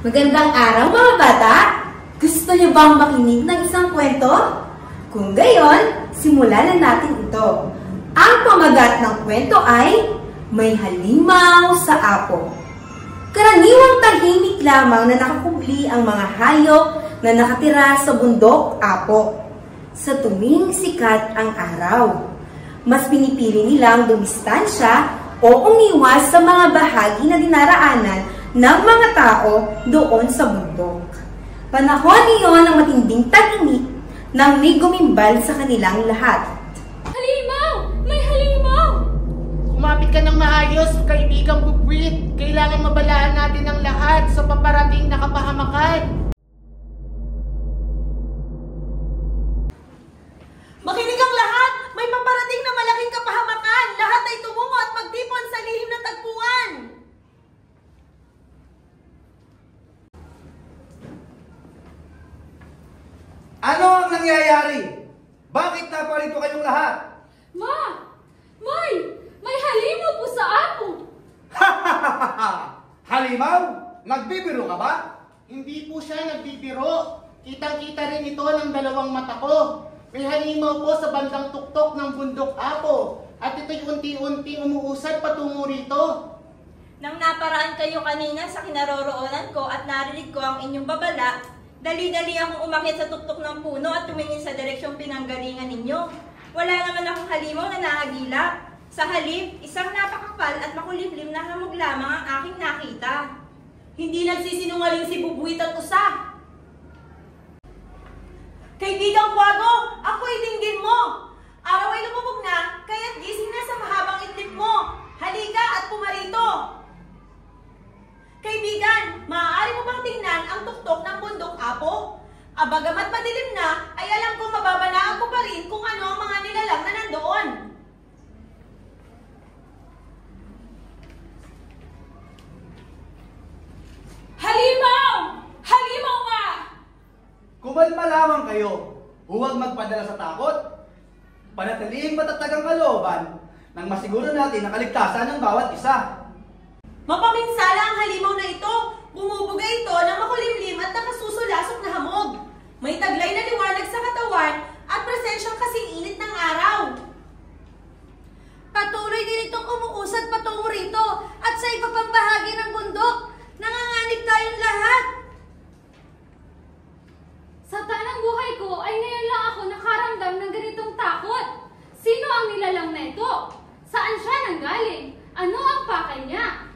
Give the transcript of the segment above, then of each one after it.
Magandang araw mga bata! Gusto niyo bang makinig ng isang kwento? Kung gayon, simulan na natin ito. Ang pamagat ng kwento ay May Halimaw sa Apo. Karaniwang tahimik lamang na nakakubli ang mga hayop na nakatira sa bundok Apo. Sa tuwing sikat ang araw, mas pinipili nilang dumistansya o umiwas sa mga bahagi na dinaraanan ng mga tao doon sa bundok. Panahon iyon ng matinding tag-init nang may gumimbal sa kanilang lahat. Halimaw! May halimaw! Kumapit ka ng maayos, kaibigang bubwit. Kailangan mabalaan natin ang lahat sa paparating na kapahamakan. Makinig ang lahat! May paparating na malaking kapahamakan! Lahat ay tumungo at magtipon sa lihim ng tagpuan! Ano ang nangyayari? Bakit naparito kayong lahat? Ma! May halimaw po sa apo! Halimaw? Nagbibiro ka ba? Hindi po siya nagbibiro. Kitang-kita rin ito ng dalawang mata ko. May halimaw po sa bandang tuktok ng bundok Apo. At ito'y unti-unting umuusad patungo rito. Nang naparaan kayo kanina sa kinaroroonan ko at narinig ko ang inyong babala, dali-dali akong umakyat sa tuktok ng puno at tumingin sa direksyong pinanggalingan ninyo. Wala naman akong halimaw na nahagilap. Sa halip, isang napakapal at makulimlim na hamog lamang ang aking nakita. Hindi nagsisinungaling si Bubuit at Usa. Kaibigang Kwago, ako'y dinggin mo. Araw ay lumubog na, kaya't gising na sa mahabang itlip mo. Halika at pumarito. Kaibigan, maaari mo bang tingnan ang tuktok ng bundok Apo? Abagamat madilim na, ay alam kong mababanaan ko pa rin kung ano ang mga nilalang na nandoon. Halimaw! Halimaw nga! Kumalma lamang kayo. Huwag magpadala sa takot. Panatiliing matatag ang kalooban nang masiguro natin ang kaligtasan ng bawat isa. Mapaminsala ang halimaw na ito. Bumubuga ito ng makulimlim at nakasusulasok na hamog. May taglay na liwanag sa katawan at presensyang kasing init ng araw. Patuloy din itong umuusad patungo rito at sa iba pang bahagi ng bundok. Nanganganib tayong lahat. Sa tanang buhay ko ay ngayon lang ako nakaramdam ng ganitong takot. Sino ang nilalang na ito? Saan siya nanggaling? Ano ang pakay niya?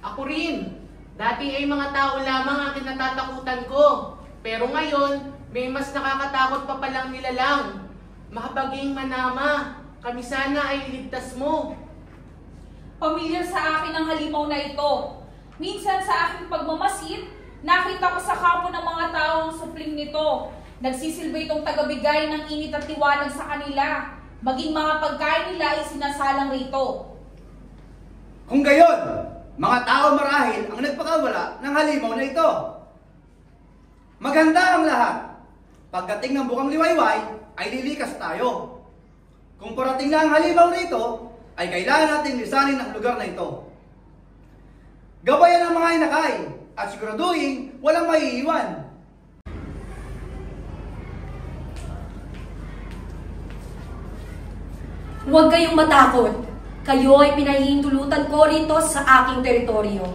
Ako rin. Dati ay mga tao lamang ang kinatatakutan ko. Pero ngayon, may mas nakakatakot pa palang nilalang. Mahabaging Manama, kami sana ay iligtas mo. Pamilyar sa akin ang halimaw na ito. Minsan sa aking pagmamasid, nakita ko sa kampo ng mga tao ang supling nito. Nagsisilbi itong tagabigay ng init at liwanag sa kanila. Maging mga pagkain nila ay sinasalang rito. Kung gayon, mga tao marahil ang nagpakawala ng halimaw na ito. Maganda ang lahat. Pagdating ng bukang liwayway, ay lilikas tayo. Kung parating na ang halimaw na ito, ay kailangan natin lisanin ang lugar na ito. Gabayan ang mga inakay at siguraduhin walang maiiwan. Huwag kayong matakot. Kayo ay pinahihintulutan ko rito sa aking teritoryo.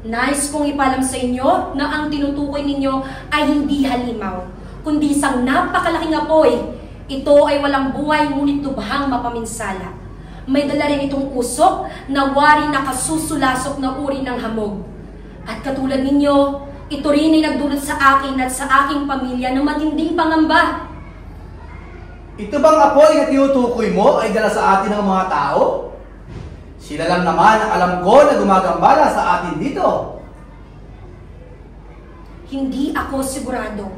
Nais kong ipalam sa inyo na ang tinutukoy ninyo ay hindi halimaw, kundi isang napakalaking apoy. Ito ay walang buhay ngunit lubhang mapaminsala. May dala rin itong usok na wari na kasusulasok na uri ng hamog. At katulad ninyo, ito rin ay nagdulot sa akin at sa aking pamilya ng matinding pangamba. Ito bang apoy na tinutukoy mo ay dala sa atin ng mga tao? Sila lang naman ang alam ko na gumagambala sa atin dito. Hindi ako sigurado.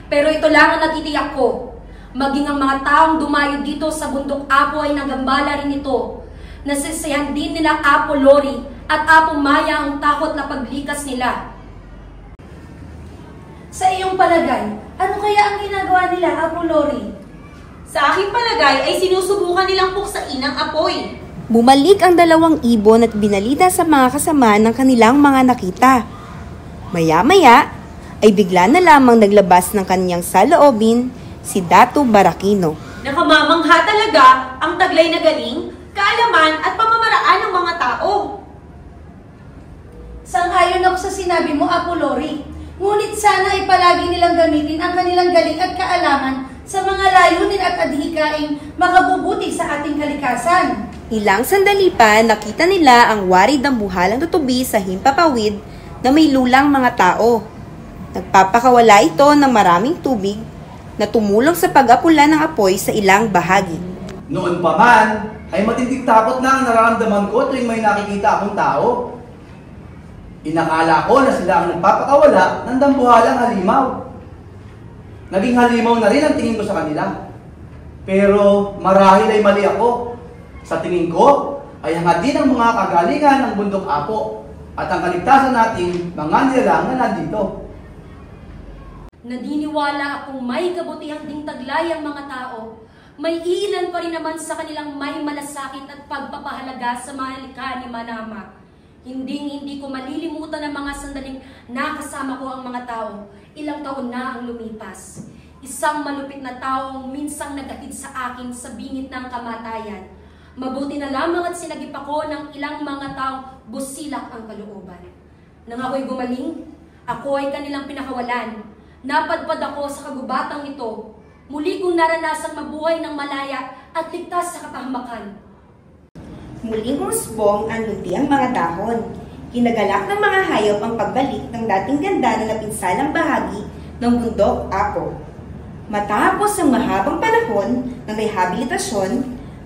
Pero ito lang ang natitiyak ko. Maging ang mga taong dumayo dito sa bundok Apo ay nagambala rin ito. Nasisiyahan din nila Apo Lori at Apo Maya ang takot na paglikas nila. Sa iyong palagay, ano kaya ang ginagawa nila, Apo Lori? Sa aking palagay ay sinusubukan nilang puksain ang apoy. Bumalik ang dalawang ibon at binalita sa mga kasama ng kanilang mga nakita. Maya-maya ay bigla na lamang naglabas ng kanyang saloobin si Dato Barakino. Nakamamangha talaga ang taglay na galing, kaalaman at pamamaraan ng mga tao. Sang-ayon ako sa sinabi mo, Apo Lori. Ngunit sana ay palagi nilang gamitin ang kanilang galing at kaalaman sa mga layunin at adhikaing makabubuti sa ating kalikasan. Ilang sandali pa, nakita nila ang warid ng buhalang tutubi sa himpapawid na may lulang mga tao. Nagpapakawala ito ng maraming tubig na tumulong sa pag-apula ng apoy sa ilang bahagi. Noon pa man, ay matinding takot na ang nararamdaman ko tuwing may nakikita akong tao. Inakala ko na sila ang nagpapakawala ng dambuhalang halimaw. Naging halimaw na rin ang tingin ko sa kanila. Pero marahil ay mali ako. Sa tingin ko, ay hangad din ang mga kagalingan ng bundok Apo at ang kaligtasan nating mga nilalang na nandito. Naniniwala akong may kabutihang ding taglay ang mga tao. May ilan pa rin naman sa kanilang may malasakit at pagpapahalaga sa mga likha ni Manama. Hindi ko malilimutan ang mga sandaling nakasama ko ang mga tao. Ilang taon na ang lumipas. Isang malupit na taong minsang naghatid sa akin sa bingit ng kamatayan. Mabuti na lamang at sinagip ako ng ilang mga taong busilak ang kalooban. Nang ako'y gumaling, ako ay kanilang pinakawalan. Napadpad ako sa kagubatang ito. Muli kong naranasang mabuhay ng malaya at ligtas sa kapahamakan. Muling humusbong ang luntiang mga dahon. Kinagalak ng mga hayop ang pagbalik ng dating ganda na napinsalang bahagi ng bundok Apo. Matapos ang mahabang panahon ng rehabilitasyon,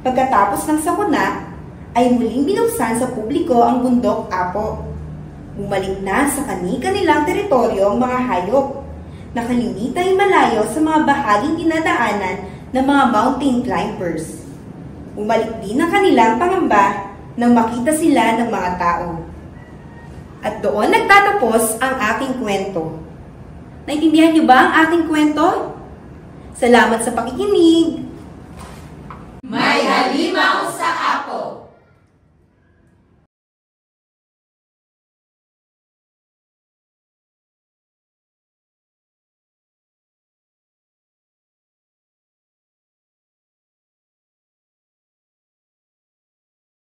pagkatapos ng sakuna, ay muling binuksan sa publiko ang bundok Apo. Bumalik na sa kani-kanilang teritoryo ang mga hayop. Nakalimitay malayo sa mga bahaging dinadaanan ng mga mountain climbers. Bumalik din ang kanilang pangamba nang makita sila ng mga tao. At doon nagtatapos ang aking kwento. Naintindihan niyo ba ang aking kwento? Salamat sa pakikinig! May halimaw sa Apo.